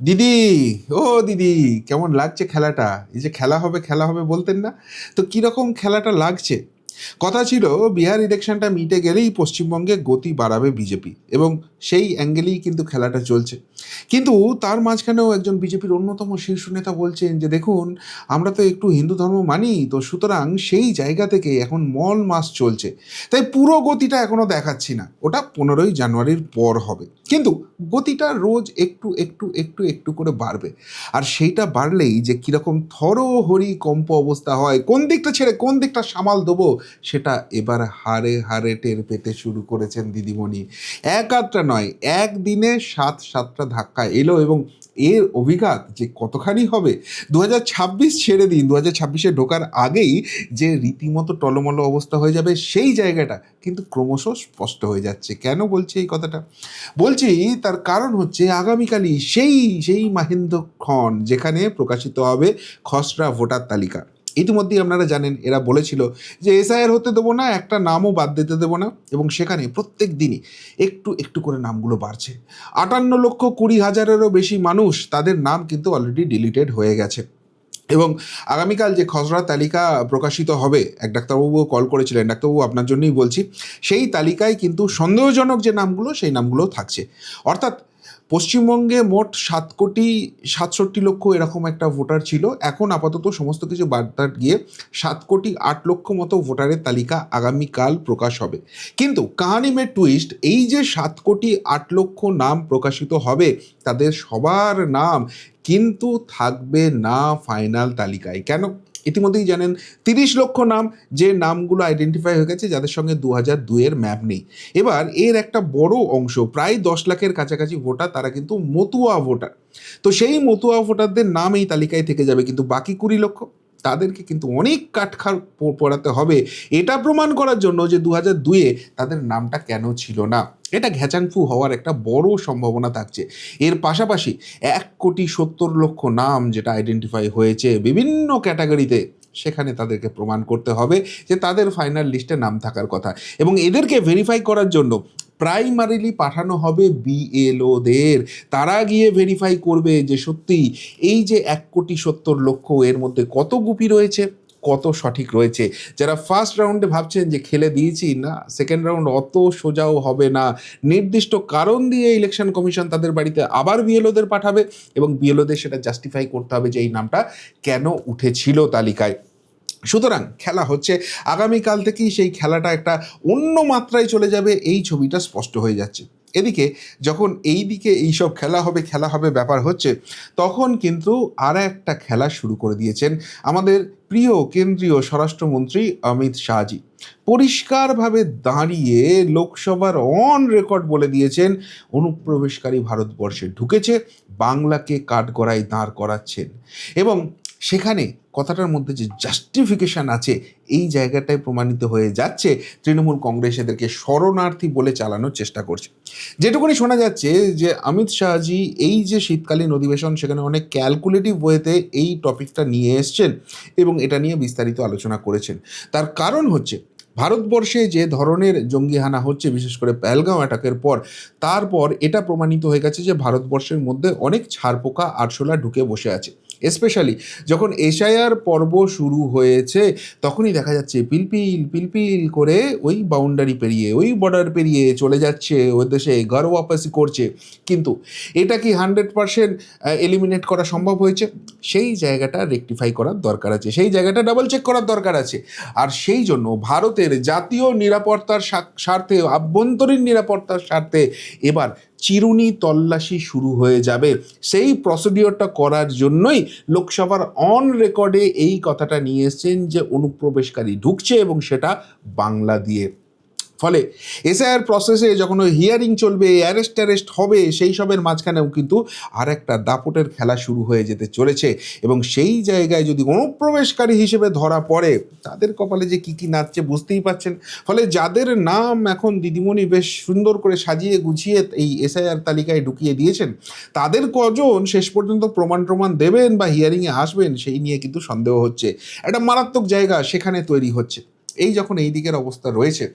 দিদি, ও দিদি, কেমন লাগছে খেলাটা? এই যে খেলা হবে বলতেন না? তো কিরকম খেলাটা লাগছে? কথা ছিল বিহার ইলেকশনটা মিটে গেলেই পশ্চিমবঙ্গে গতি বাড়াবে বিজেপি, এবং সেই অ্যাঙ্গেলেই কিন্তু খেলাটা চলছে। কিন্তু তার মাঝখানেও একজন বিজেপির অন্যতম শীর্ষ নেতা বলছেন যে দেখুন, আমরা তো একটু হিন্দু ধর্ম মানি, তো সুতরাং সেই জায়গা থেকে এখন মল মাস চলছে, তাই পুরো গতিটা এখনো দেখাচ্ছি না, ওটা 15ই জানুয়ারির পর হবে। কিন্তু গতিটা রোজ একটু একটু একটু একটু করে বাড়বে। আর সেইটা বাড়লেই যে কীরকম থরহরি কম্প অবস্থা হয়, কোন দিকটা ছেড়ে কোন দিকটা সামাল দেবো, সেটা এবার হাড়ে হাড়ে টের পেতে শুরু করেছেন দিদিমণি। এক আধটা নয়, একদিনে সাতটা ধাক্কা এলো, এবং এর অভিঘাত যে কতখানি হবে, 2026 ছেড়ে দিন, 2026-এ ঢোকার আগেই যে রীতিমতো টলমলো অবস্থা হয়ে যাবে, সেই জায়গাটা কিন্তু ক্রমশ স্পষ্ট হয়ে যাচ্ছে। কেন বলছি এই কথাটা? বলছি, তার কারণ হচ্ছে আগামীকালই সেই মাহেন্দ্রক্ষণ যেখানে প্রকাশিত হবে খসড়া ভোটার তালিকা। ইতিমধ্যেই আপনারা জানেন, এরা বলেছিল যে এসআইআর হতে দেবো না, একটা নামও বাদ দিতে দেবো না, এবং সেখানে প্রত্যেক দিনই একটু একটু করে নামগুলো বাড়ছে। 58,20,000-এরও বেশি মানুষ, তাদের নাম কিন্তু অলরেডি ডিলিটেড হয়ে গেছে। এবং আগামীকাল যে খসড়া তালিকা প্রকাশিত হবে, এক ডাক্তারবাবুও কল করেছিলেন, ডাক্তারবাবু আপনার জন্যই বলছি, সেই তালিকায় কিন্তু সন্দেহজনক যে নামগুলো, সেই নামগুলো থাকছে। অর্থাৎ পশ্চিমবঙ্গে মোট 7,67,00,000 এরকম একটা ভোটার ছিল। এখন আপাতত সমস্ত কিছু বাদ গিয়ে 7,08,00,000 মতো ভোটারের তালিকা আগামীকাল প্রকাশ হবে। কিন্তু কাহানি মে টুইস্ট, এই যে 7,08,00,000 নাম প্রকাশিত হবে, তাদের সবার নাম কিন্তু থাকবে না ফাইনাল তালিকায়। কেন? ইতিমধ্যেই জানেন, 30,00,000 নাম, যে নামগুলো আইডেন্টিফাই হয়ে গেছে, যাদের সঙ্গে 2002-এর ম্যাপ নেই। এবার এর একটা বড় অংশ, প্রায় 10 লাখের কাছাকাছি ভোটার, তারা কিন্তু মতুয়া ভোটার। তো সেই মতুয়া ভোটারদের নাম এই তালিকায় থেকে যাবে, কিন্তু বাকি 20 লক্ষ, তাদেরকে কিন্তু অনেক কাঠখড় পোড়াতে হবে এটা প্রমাণ করার জন্য যে 2002-এ তাদের নামটা কেন ছিল না। এটা ঘ্যাচাংফু হওয়ার একটা বড় সম্ভাবনা থাকছে। এর পাশাপাশি 1,70,00,000 নাম যেটা আইডেন্টিফাই হয়েছে বিভিন্ন ক্যাটাগরিতে, সেখানে তাদেরকে প্রমাণ করতে হবে যে তাদের ফাইনাল লিস্টে নাম থাকার কথা, এবং এদেরকে ভেরিফাই করার জন্য প্রাইমারিলি পাঠানো হবে বিএলওদের। তারা গিয়ে ভেরিফাই করবে যে সত্যিই এই যে 1,70,00,000, এর মধ্যে কত গুপি রয়েছে, কত সঠিক রয়েছে। যারা ফার্স্ট রাউন্ডে ভাবছেন যে খেলে দিয়েছি, না, সেকেন্ড রাউন্ড অত সোজাও হবে না। নির্দিষ্ট কারণ দিয়ে ইলেকশন কমিশন তাদের বাড়িতে আবার বিএলওদের পাঠাবে, এবং বিএলওদের সেটা জাস্টিফাই করতে হবে যে এই নামটা কেন উঠেছিল তালিকায়। সুতরাং খেলা হচ্ছে, আগামীকাল থেকেই সেই খেলাটা একটা অন্য মাত্রায় চলে যাবে, এই ছবিটা স্পষ্ট হয়ে যাচ্ছে। এদিকে যখন এই দিকে এইসব খেলা হবে ব্যাপার হচ্ছে, তখন কিন্তু আর একটা খেলা শুরু করে দিয়েছেন আমাদের প্রিয় কেন্দ্রীয় স্বরাষ্ট্রমন্ত্রী অমিত শাহজি। পরিষ্কারভাবে দাঁড়িয়ে লোকসভার অন রেকর্ড বলে দিয়েছেন, অনুপ্রবেশকারী ভারতবর্ষে ঢুকেছে, বাংলাকে কাঠগড়ায় দাঁড় করাচ্ছেন। এবং সেখানে কথাটার মধ্যে যে জাস্টিফিকেশন আছে, এই জায়গাটায় প্রমাণিত হয়ে যাচ্ছে তৃণমূল কংগ্রেস এদেরকে শরণার্থী বলে চালানোর চেষ্টা করছে। যেটুকুনি শোনা যাচ্ছে যে অমিত শাহজি এই যে শীতকালীন অধিবেশন, সেখানে অনেক ক্যালকুলেটিভ ওয়েতে এই টপিকটা নিয়ে এসছেন, এবং এটা নিয়ে বিস্তারিত আলোচনা করেছেন। তার কারণ হচ্ছে, ভারতবর্ষে যে ধরনের জঙ্গিহানা হচ্ছে, বিশেষ করে পেহেলগাঁও অ্যাটাকের পর, তারপর এটা প্রমাণিত হয়ে গেছে যে ভারতবর্ষের মধ্যে অনেক ছারপোকা আরশোলা ঢুকে বসে আছে। স্পেশালি যখন এসআইআর পর্ব শুরু হয়েছে, তখনই দেখা যাচ্ছে পিলপিল পিলপিল করে ওই বাউন্ডারি পেরিয়ে, ওই বর্ডার পেরিয়ে চলে যাচ্ছে ওই দেশে, ঘর ওয়াপাসি করছে। কিন্তু এটা কি 100% এলিমিনেট করা সম্ভব হয়েছে? সেই জায়গাটা রেকটিফাই করার দরকার আছে, সেই জায়গাটা ডাবল চেক করার দরকার আছে। আর সেই জন্য ভারতের জাতীয় নিরাপত্তার স্বার্থে, আভ্যন্তরীণ নিরাপত্তার স্বার্থে এবার চিরুনি তল্লাশি শুরু হয়ে যাবে। সেই প্রসিডিওরটা করার জন্যই লোকসভার অন রেকর্ডে এই কথাটা নিয়ে এসছেন যে অনুপ্রবেশকারী ঢুকছে, এবং সেটা বাংলা দিয়ে। ফলে এসআইআর প্রসেসে যখন ওই হিয়ারিং চলবে, অ্যারেস্ট হবে, সেই সবের মাঝখানেও কিন্তু আর একটা দাপটের খেলা শুরু হয়ে যেতে চলেছে। এবং সেই জায়গায় যদি অনুপ্রবেশকারী হিসেবে ধরা পড়ে, তাদের কপালে যে কী কী নাচছে বুঝতেই পাচ্ছেন। ফলে যাদের নাম এখন দিদিমণি বেশ সুন্দর করে সাজিয়ে গুছিয়ে এই এসআইআর তালিকায় ঢুকিয়ে দিয়েছেন, তাদের কজন শেষ পর্যন্ত প্রমাণ দেবেন বা হিয়ারিংয়ে আসবেন, সেই নিয়ে কিন্তু সন্দেহ হচ্ছে। একটা মারাত্মক জায়গা সেখানে তৈরি হচ্ছে। এই যখন এই দিকের অবস্থা রয়েছে,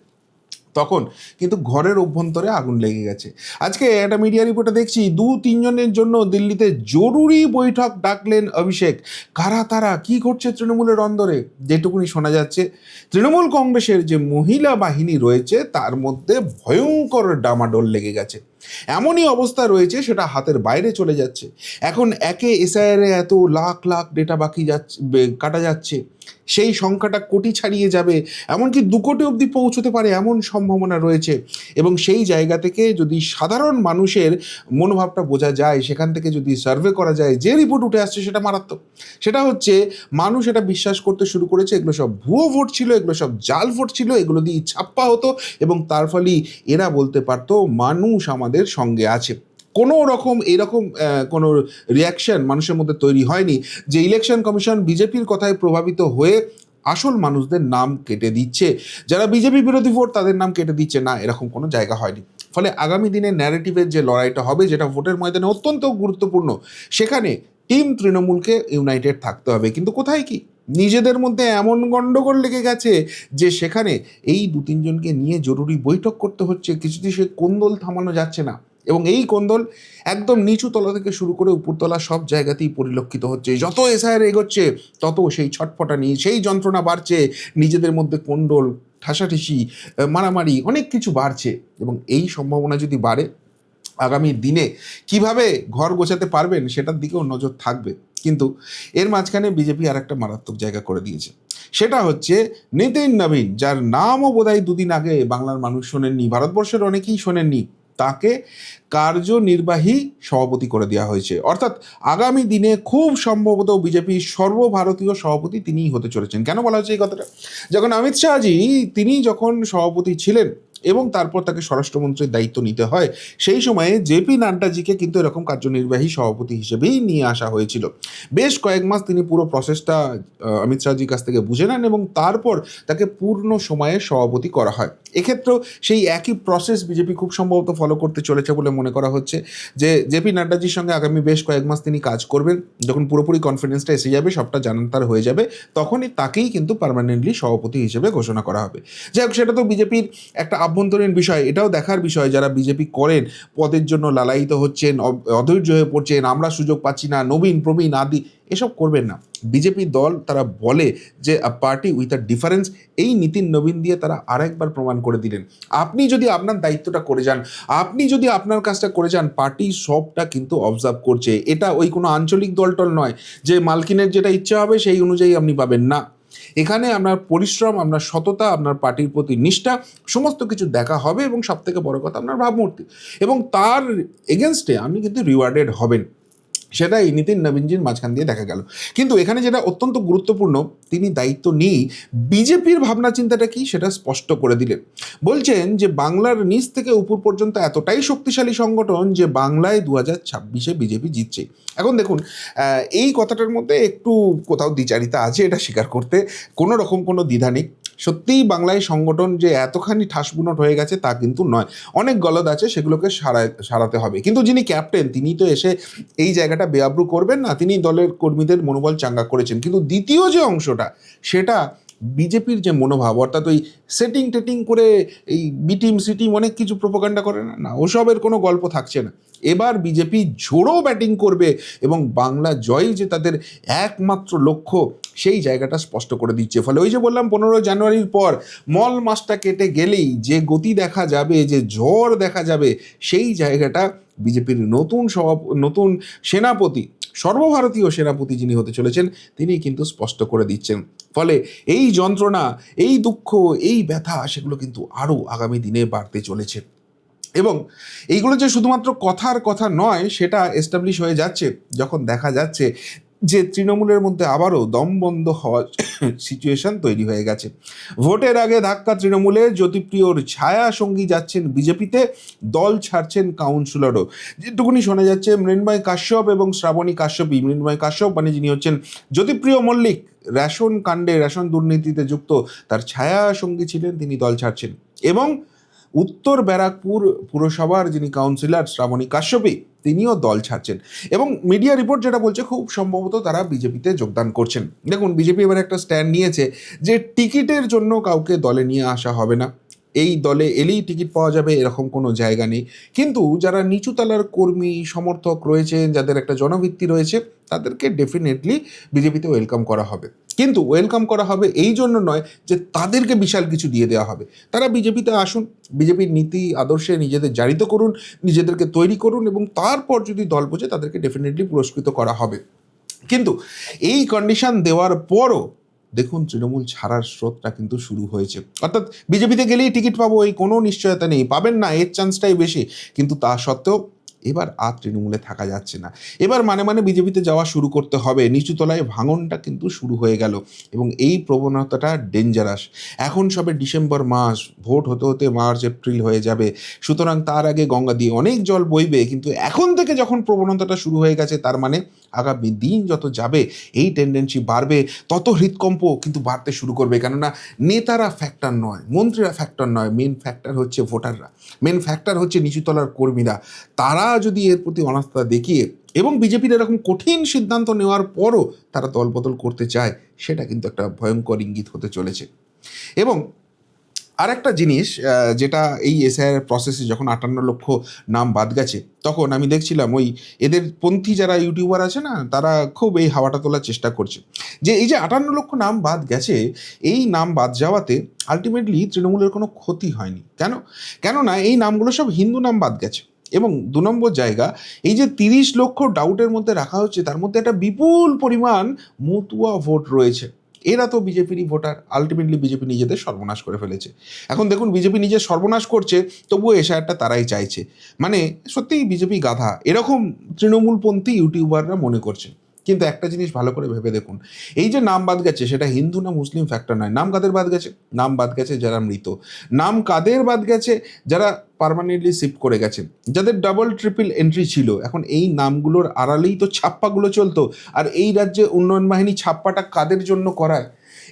তখন কিন্তু ঘরের অভ্যন্তরে আগুন লেগে গেছে। আজকে একটা মিডিয়া রিপোর্টে দেখছি 2-3 জনের জন্য দিল্লিতে জরুরি বৈঠক ডাকলেন অভিষেক। কারা তারা, কি ঘটছে তৃণমূলের অন্দরে? যেটুকুনি শোনা যাচ্ছে, তৃণমূল কংগ্রেসের যে মহিলা বাহিনী রয়েছে তার মধ্যে ভয়ঙ্কর ডামাডোল লেগে গেছে। এমনই অবস্থা রয়েছে সেটা হাতের বাইরে চলে যাচ্ছে। এখন একে এসআইআর এত লাখ লাখ ডেটা বাকি যাচ্ছে, কাটা যাচ্ছে, সেই সংখ্যাটা কোটি ছাড়িয়ে যাবে, এমনকি 2 কোটি অবধি পৌঁছতে পারে এমন সম্ভাবনা রয়েছে। এবং সেই জায়গা থেকে যদি সাধারণ মানুষের মনোভাবটা বোঝা যায়, সেখান থেকে যদি সার্ভে করা যায়, যে রিপোর্ট উঠে আসছে সেটা মারাত্মক। সেটা হচ্ছে মানুষ এটা বিশ্বাস করতে শুরু করেছে এগুলো সব ভুয়ো ভোট ছিল, এগুলো সব জাল ভোট ছিল, এগুলো দিয়ে ছাপ্পা হতো, এবং তার ফলেই এরা বলতে পারতো মানুষ আমাদের সঙ্গে আছে। কোনো রকম এরকম কোনো রিয়াকশন মানুষের মধ্যে তৈরি হয়নি যে ইলেকশন কমিশন বিজেপির কথায় প্রভাবিত হয়ে আসল মানুষদের নাম কেটে দিচ্ছে, যারা বিজেপি বিরোধী ভোট তাদের নাম কেটে দিচ্ছে, না, এরকম কোনো জায়গা হয়নি। ফলে আগামী দিনে ন্যারেটিভের যে লড়াইটা হবে, যেটা ভোটের ময়দানে অত্যন্ত গুরুত্বপূর্ণ, সেখানে টিম তৃণমূলকে ইউনাইটেড থাকতে হবে। কিন্তু কোথায় কি, নিজেদের মধ্যে এমন গণ্ডগোল লেগে গেছে যে সেখানে এই 2-3 জনকে নিয়ে জরুরি বৈঠক করতে হচ্ছে, কিছুতেই সে কোন্দল থামানো যাচ্ছে না। এবং এই কোন্দল একদম নিচু তলা থেকে শুরু করে উপরতলা সব জায়গাতেই পরিলক্ষিত হচ্ছে। যত এসআইআর এগোচ্ছে তত সেই ছটফটানি, সেই যন্ত্রণা বাড়ছে, নিজেদের মধ্যে কোন্দল, ঠাসাঠাসি, মারামারি, অনেক কিছু বাড়ছে। এবং এই সম্ভাবনা যদি বাড়ে, আগামী দিনে কিভাবে ঘর গোছাতে পারবেন সেটার দিকেও নজর থাকবে। কিন্তু এর মাঝখানে বিজেপি আর একটা মারাত্মক জায়গা করে দিয়েছে, সেটা হচ্ছে নিতিন নবীন, যার নামও বোধহয় 2 দিন আগে বাংলার মানুষ শোনেননি, ভারতবর্ষের অনেকেই শোনেননি, তাকে কার্যনির্বাহী সভাপতি করে দেওয়া হয়েছে। অর্থাৎ আগামী দিনে খুব সম্ভবত বিজেপির সর্বভারতীয় সভাপতি তিনিই হতে চলেছেন। কেন বলা হচ্ছে এই কথাটা? যখন অমিত শাহজি তিনি যখন সভাপতি ছিলেন এবং তারপর তাকে স্বরাষ্ট্রমন্ত্রীর দায়িত্ব নিতে হয়, সেই সময়ে জেপি নাড্ডাজিকে কিন্তু এরকম কার্যনির্বাহী সভাপতি হিসেবেই নিয়ে আসা হয়েছিল। বেশ কয়েক মাস তিনি পুরো প্রসেসটা অমিত শাহজির কাছ থেকে বুঝে নেন এবং তারপর তাকে পূর্ণ সময়ে সভাপতি করা হয়। এক্ষেত্রেও সেই একই প্রসেস বিজেপি খুব সম্ভবত ফলো করতে চলেছে বলে মনে করা হচ্ছে, যে জেপি নাড্ডাজির সঙ্গে আগামী বেশ কয়েক মাস তিনি কাজ করবেন। যখন পুরোপুরি কনফিডেন্সটা এসে যাবে, সবটা জানার হয়ে যাবে, তখনই তাকেই কিন্তু পার্মানেন্টলি সভাপতি হিসেবে ঘোষণা করা হবে। যাই হোক, সেটা তো বিজেপির একটা আভ্যন্তরীণ বিষয়। এটাও দেখার বিষয়, যারা বিজেপি করেন পদের জন্য লালায়িত হচ্ছেন, অধৈর্য হয়ে পড়ছেন, আমরা সুযোগ পাচ্ছি না, নবীন প্রবীণ আদি, এসব করবেন না। বিজেপি দল তারা বলে যে আ পার্টি উইথ আ ডিফারেন্স, এই নীতিন নবীন দিয়ে তারা আরেকবার প্রমাণ করে দিলেন, আপনি যদি আপনার দায়িত্বটা করে যান, আপনি যদি আপনার কাজটা করে যান, পার্টি সবটা কিন্তু অবজার্ভ করছে। এটা ওই কোনো আঞ্চলিক দলটল নয় যে মালকিনের যেটা ইচ্ছা হবে সেই অনুযায়ী আপনি পাবেন, না। এখানে আপনার পরিশ্রম, আপনার সততা, আপনার পার্টির প্রতি নিষ্ঠা, সমস্ত কিছু দেখা হবে, এবং সব থেকে বড় কথা আপনার ভাবমূর্তি, এবং তার এগেনস্টে আপনি কিন্তু রিওয়ার্ডেড হবেন। সেটাই নিতিন নবীনজির মাঝখান দিয়ে দেখা গেল। কিন্তু এখানে যেটা অত্যন্ত গুরুত্বপূর্ণ, তিনি দায়িত্ব নিয়েই বিজেপির ভাবনা চিন্তাটা কি সেটা স্পষ্ট করে দিলেন। বলছেন যে বাংলার নিচ থেকে উপর পর্যন্ত এতটাই শক্তিশালী সংগঠন যে বাংলায় 2026-এ বিজেপি জিতছে। এখন দেখুন, এই কথাটার মধ্যে একটু কোথাও দ্বিচারিতা আছে, এটা স্বীকার করতে কোনো রকম কোনো দ্বিধা নেই। সত্যিই বাংলায় সংগঠন যে এতখানি ঠাসবুনট হয়ে গেছে তা কিন্তু নয়, অনেক গলদ আছে, সেগুলোকে সারাতে হবে। কিন্তু যিনি ক্যাপ্টেন তিনি তো এসে এই জায়গাটা বেআব্রু করবেন না, তিনি দলের কর্মীদের মনোবল চাঙ্গা করেছেন। কিন্তু দ্বিতীয় যে অংশটা, সেটা বিজেপির যে মনোভাব, অর্থাৎ ওই সেটিং টেটিং করে এই বি টিম সি টিম অনেক কিছু প্রোপাগান্ডা করে না, না, ওসবের কোনো গল্প থাকছে না। এবার বিজেপি ঝোড়ো ব্যাটিং করবে এবং বাংলা জয় যে তাদের একমাত্র লক্ষ্য, সেই জায়গাটা স্পষ্ট করে দিচ্ছে। ফলে ওই যে বললাম 15 জানুয়ারির পর মল মাসটা কেটে গেলেই যে গতি দেখা যাবে, যে ঝড় দেখা যাবে, সেই জায়গাটা বিজেপির নতুন সেনাপতি, সর্বভারতীয় সেনাপতি যিনি হতে চলেছেন, তিনি কিন্তু স্পষ্ট করে দিচ্ছেন। ফলে এই যন্ত্রণা, এই দুঃখ, এই ব্যথা, সেগুলো কিন্তু আরও আগামী দিনে বাড়তে চলেছে। এবং এইগুলো যে শুধুমাত্র কথার কথা নয়, সেটা এস্টাবলিশ হয়ে যাচ্ছে যখন দেখা যাচ্ছে যে তৃণমূলের মধ্যে আবারও দমবন্ধ হওয়ার সিচুয়েশন তৈরি হয়ে গেছে। ভোটের আগে ধাক্কা তৃণমূলে, জ্যোতিপ্রিয়র ছায়া সঙ্গী যাচ্ছেন বিজেপিতে, দল ছাড়ছেন কাউন্সিলরও। যেটুকুনি শোনা যাচ্ছে, মৃন্ময় কাশ্যপ এবং শ্রাবণী কাশ্যপই, মৃন্ময় কাশ্যপ মানে যিনি হচ্ছেন জ্যোতিপ্রিয় মল্লিক, রেশন কাণ্ডে, রেশন দুর্নীতিতে যুক্ত, তার ছায়া সঙ্গী ছিলেন, তিনি দল ছাড়ছেন। এবং উত্তর ব্যারাকপুর পুরসভার যিনি কাউন্সিলর শ্রাবণী কাশ্যপী, তিনিও দল ছাড়ছেন। এবং মিডিয়া রিপোর্ট যেটা বলছে, খুব সম্ভবত তারা বিজেপিতে যোগদান করছেন। দেখুন, বিজেপি এবার একটা স্ট্যান্ড নিয়েছে যে টিকিটের জন্য কাউকে দলে নিয়ে আসা হবে না, এই দলে এলেই টিকিট পাওয়া যাবে এরকম কোনো জায়গা নেই। কিন্তু যারা নিচুতলার কর্মী সমর্থক রয়েছেন, যাদের একটা জনভিত্তি রয়েছে, তাদেরকে ডেফিনেটলি বিজেপিতে ওয়েলকাম করা হবে। কিন্তু ওয়েলকাম করা হবে এই জন্য নয় যে তাদেরকে বিশাল কিছু দিয়ে দেওয়া হবে। তারা বিজেপিতে আসুন, বিজেপির নীতি আদর্শে নিজেদের জারিত করুন, নিজেদেরকে তৈরি করুন, এবং তারপর যদি দল বোঝে তাদেরকে ডেফিনেটলি পুরস্কৃত করা হবে। কিন্তু এই কন্ডিশন দেওয়ার পরও দেখুন তৃণমূল ছাড়ার স্রোতটা কিন্তু শুরু হয়েছে। অর্থাৎ বিজেপিতে গেলেই টিকিট পাবো এই কোনো নিশ্চয়তা নেই, পাবেন না, এর চান্সটাই বেশি। কিন্তু তা সত্ত্বেও এবার আর তৃণমূলে থাকা যাচ্ছে না, এবার মানে বিজেপিতে যাওয়া শুরু করতে হবে। নিচুতলায় ভাঙনটা কিন্তু শুরু হয়ে গেল, এবং এই প্রবণতাটা ডেঞ্জারাস। এখন সবে ডিসেম্বর মাস, ভোট হতে হতে মার্চ এপ্রিল হয়ে যাবে, সুতরাং তার আগে গঙ্গা দিয়ে অনেক জল বইবে। কিন্তু এখন থেকে যখন প্রবণতাটা শুরু হয়ে গেছে, তার মানে আগামী দিন যত যাবে এই টেন্ডেন্সি বাড়বে, তত হৃদকম্প কিন্তু বাড়তে শুরু করবে। কেননা নেতারা ফ্যাক্টর নয়, মন্ত্রীরা ফ্যাক্টর নয়, মেন ফ্যাক্টর হচ্ছে ভোটাররা, মেন ফ্যাক্টর হচ্ছে নিচুতলার কর্মীরা। তারা যদি এর প্রতি অনাস্থা দেখিয়ে এবং বিজেপির এরকম কঠিন সিদ্ধান্ত নেওয়ার পরও তারা দলবদল করতে চায়, সেটা কিন্তু একটা ভয়ঙ্কর ইঙ্গিত হতে চলেছে। এবং আরেকটা জিনিস, যেটা এই এসআইআর প্রসেসে যখন 58 লক্ষ নাম বাদ গেছে, তখন আমি দেখছিলাম ওই এদের পন্থী যারা ইউটিউবার আছে না, তারা খুব এই হাওয়াটা তোলার চেষ্টা করছে যে এই যে 58 লক্ষ নাম বাদ গেছে, এই নাম বাদ যাওয়াতে আলটিমেটলি তৃণমূলের কোনো ক্ষতি হয়নি। কেননা এই নামগুলো সব হিন্দু নাম বাদ গেছে। এবং 2 নম্বর জায়গা, এই যে 30 লক্ষ ডাউটের মধ্যে রাখা হচ্ছে, তার মধ্যে একটা বিপুল পরিমাণ মতুয়া ভোট রয়েছে। এরা তো বিজেপিরই ভোটার। আলটিমেটলি বিজেপি নিজেদের সর্বনাশ করে ফেলেছে। এখন দেখুন বিজেপি নিজের সর্বনাশ করছে, তবুও এশায়ারটা তারাই চাইছে। মানে সত্যিই বিজেপি গাধা, এরকম তৃণমূলপন্থী ইউটিউবাররা মনে করছে। কিন্তু একটা জিনিস ভালো করে ভেবে দেখুন, এই যে নাম বাদ গেছে, সেটা হিন্দু না মুসলিম ফ্যাক্টর নয়। নাম কাদের বাদ গেছে? নাম বাদ গেছে যারা মৃত। নাম কাদের বাদ গেছে? যারা পার্মানেন্টলি শিফট করে গেছে, যাদের ডাবল ট্রিপল এন্ট্রি ছিল। এখন এই নামগুলোর আড়ালেই তো ছাপ্পাগুলো চলতো। আর এই রাজ্যে উন্নয়ন বাহিনী ছাপ্পাটা কাদের জন্য করায়?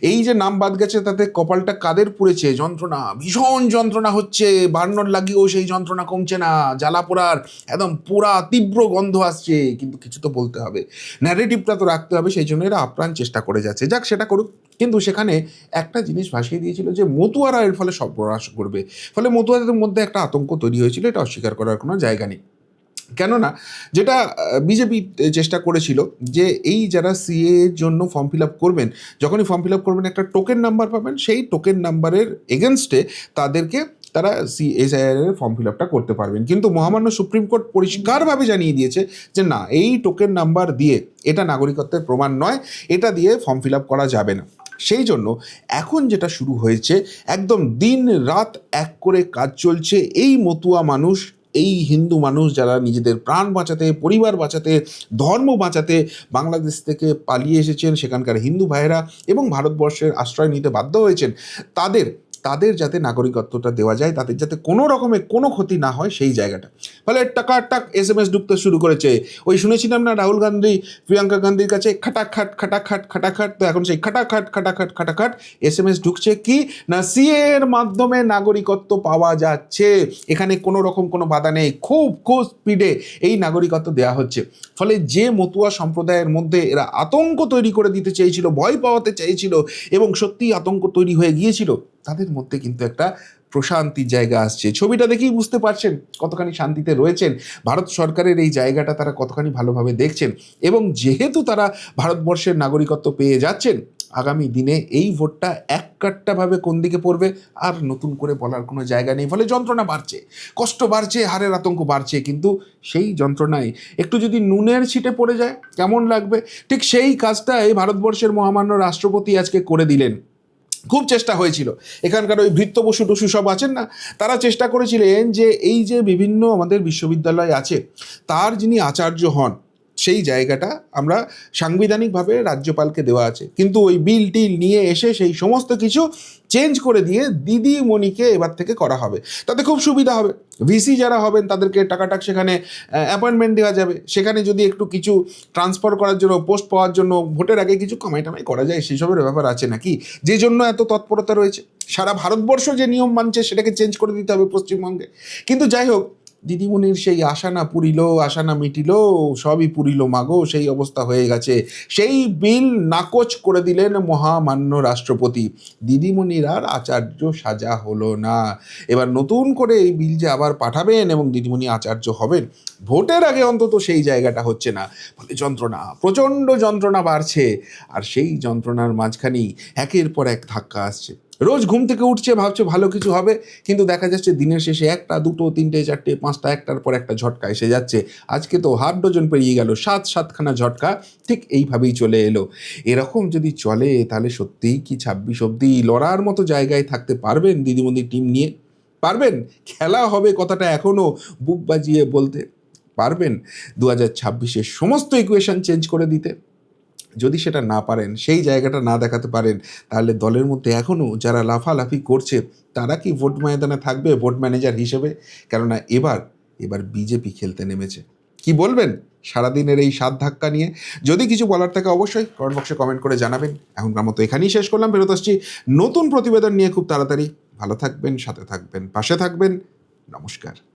এই যে নাম বাদ গেছে, তাতে কপালটা কাদের পুড়েছে? যন্ত্রণা, ভীষণ যন্ত্রণা হচ্ছে। বার্নর লাগিয়েও সেই যন্ত্রণা কমছে না। জ্বালা পোড়ার একদম পোড়া তীব্র গন্ধ আসছে। কিন্তু কিছু তো বলতে হবে, ন্যারেটিভটা তো রাখতে হবে, সেই জন্য এরা আপ্রাণ চেষ্টা করে যাচ্ছে। যাক, সেটা করুক। কিন্তু সেখানে একটা জিনিস ভাসিয়ে দিয়েছিল যে মতুয়ারা এর ফলে সর্বনাশ করবে। ফলে মতুয়াদের মধ্যে একটা আতঙ্ক তৈরি হয়েছিল, এটা অস্বীকার করার কোনো জায়গা নেই। কেননা যেটা বিজেপি চেষ্টা করেছিল যে এই যারা সিএ এর জন্য ফর্ম ফিল আপ করবেন, যখনই ফর্ম ফিল আপ করবেন একটা টোকেন নাম্বার পাবেন, সেই টোকেন নাম্বারের এগেনস্টে তাদেরকে তারা সিএসআইআর এর ফর্ম ফিল আপটা করতে পারবেন। কিন্তু মহামান্য সুপ্রিম কোর্ট পরিষ্কারভাবে জানিয়ে দিয়েছে যে না, এই টোকেন নাম্বার দিয়ে এটা নাগরিকত্বের প্রমাণ নয়, এটা দিয়ে ফর্ম ফিল আপ করা যাবে না। সেই জন্য এখন যেটা শুরু হয়েছে, একদম দিন রাত এক করে কাজ চলছে। এই মতুয়া মানুষ, এই হিন্দু মানুষ যারা নিজেদের প্রাণ বাঁচাতে, পরিবার বাঁচাতে, ধর্ম বাঁচাতে বাংলাদেশ থেকে পালিয়ে এসেছেন, সেখানকার হিন্দু ভাইয়েরা, এবং ভারতবর্ষের আশ্রয় নিতে বাধ্য হয়েছেন, তাদের তাদের যাতে নাগরিকত্বটা দেওয়া যায়, তাদের যাতে কোনো রকমের কোনো ক্ষতি না হয়, সেই জায়গাটা। ফলে টাক SMS ঢুকতে শুরু করেছে। ওই শুনেছিলাম না, রাহুল গান্ধী প্রিয়াঙ্কা গান্ধীর কাছে খাটাখাট, তো এখন সেই খাটাখাট SMS ঢুকছে কি না, সিএ এর মাধ্যমে নাগরিকত্ব পাওয়া যাচ্ছে। এখানে কোনো রকম কোনো বাধা নেই, খুব স্পিডে এই নাগরিকত্ব দেওয়া হচ্ছে। ফলে যে মতুয়া সম্প্রদায়ের মধ্যে এরা আতঙ্ক তৈরি করে দিতে চেয়েছিল, ভয় পাওয়াতে চেয়েছিল, এবং সত্যিই আতঙ্ক তৈরি হয়ে গিয়েছিল, তাদের মধ্যে কিন্তু একটা প্রশান্তির জায়গা আসছে। ছবিটা দেখেই বুঝতে পারছেন কতখানি শান্তিতে রয়েছেন। ভারত সরকারের এই জায়গাটা তারা কতখানি ভালোভাবে দেখছেন, এবং যেহেতু তারা ভারতবর্ষের নাগরিকত্ব পেয়ে যাচ্ছেন, আগামী দিনে এই ভোটটা এককাট্টাভাবে কোন দিকে পড়বে আর নতুন করে বলার কোনো জায়গা নেই। ফলে যন্ত্রণা বাড়ছে, কষ্ট বাড়ছে, হারের আতঙ্ক বাড়ছে। কিন্তু সেই যন্ত্রণায় একটু যদি নুনের ছিটে পড়ে যায় কেমন লাগবে? ঠিক সেই কাজটাই ভারতবর্ষের মহামান্য রাষ্ট্রপতি আজকে করে দিলেন। খুব চেষ্টা হয়েছিল, এখানকার ওই ভৃত্য বসু টসু সব আছেন না, তারা চেষ্টা করেছিলেন যে এই যে বিভিন্ন আমাদের বিশ্ববিদ্যালয় আছে, তার যিনি আচার্য হন, সেই জায়গাটা আমরা সাংবিধানিকভাবে রাজ্যপালকে দেওয়া আছে। কিন্তু ওই বিল টিল নিয়ে এসে সেই সমস্ত কিছু চেঞ্জ করে দিয়ে দিদিমণিকে এবার থেকে করা হবে, তাতে খুব সুবিধা হবে। ভিসি যারা হবেন তাদেরকে টাকাটা সেখানে অ্যাপয়েন্টমেন্ট দেওয়া যাবে। সেখানে যদি একটু কিছু ট্রান্সফার করার জন্য, পোস্ট পাওয়ার জন্য ভোটের আগে কিছু কামাই টামাই করা যায়, সেসবের ব্যাপার আছে নাকি, যে জন্য এত তৎপরতা রয়েছে। সারা ভারতবর্ষ যে নিয়ম মানছে সেটাকে চেঞ্জ করে দিতে হবে পশ্চিমবঙ্গে। কিন্তু যাই হোক, দিদিমণির সেই আশা না পুরিল, আশা না মিটিল, সবই পুরিল মাগো, সেই অবস্থা হয়ে গেছে। সেই বিল নাকচ করে দিলেন মহামান্য রাষ্ট্রপতি। দিদিমণির আর আচার্য সাজা হলো না। এবার নতুন করে এই বিল যে আবার পাঠাবেন এবং দিদিমণি আচার্য হবেন, ভোটের আগে অন্তত সেই জায়গাটা হচ্ছে না। ফলে যন্ত্রণা, প্রচণ্ড যন্ত্রণা বাড়ছে। আর সেই যন্ত্রণার মাঝখানেই একের পর এক ধাক্কা আসছে। রোজ ঘুম থেকে উঠছে, ভাবছে ভালো কিছু হবে, কিন্তু দেখা যাচ্ছে দিনের শেষে একটা, দুটো, তিনটে, চারটে, পাঁচটা, একটার পর একটা ঝটকা এসে যাচ্ছে। আজকে তো হাফ ডজন পেরিয়ে গেল, সাতখানা ঝটকা ঠিক এইভাবেই চলে এলো। এরকম যদি চলে তাহলে সত্যিই কি 26 অবধি লড়ার মতো জায়গায় থাকতে পারবেন দিদিমণির টিম নিয়ে? পারবেন? খেলা হবে কথাটা এখনও বুক বাজিয়ে বলতে পারবেন 2026-এর সমস্ত ইকুয়েশন চেঞ্জ করে দিতে? যদি সেটা না পারেন, সেই জায়গাটা না দেখাতে পারেন, তাহলে দলের মধ্যে এখনও যারা লাফালাফি করছে তারা কি ভোট ময়দানে থাকবে ভোট ম্যানেজার হিসেবে? কেননা এবার বিজেপি খেলতে নেমেছে। কি বলবেন সারাদিনের এই সাত ধাক্কা নিয়ে? যদি কিছু বলার থাকে অবশ্যই কমেন্ট বক্সে কমেন্ট করে জানাবেন। এখনকার মতো এখানেই শেষ করলাম, ফেরত আসছি নতুন প্রতিবেদন নিয়ে খুব তাড়াতাড়ি। ভালো থাকবেন, সাথে থাকবেন, পাশে থাকবেন। নমস্কার।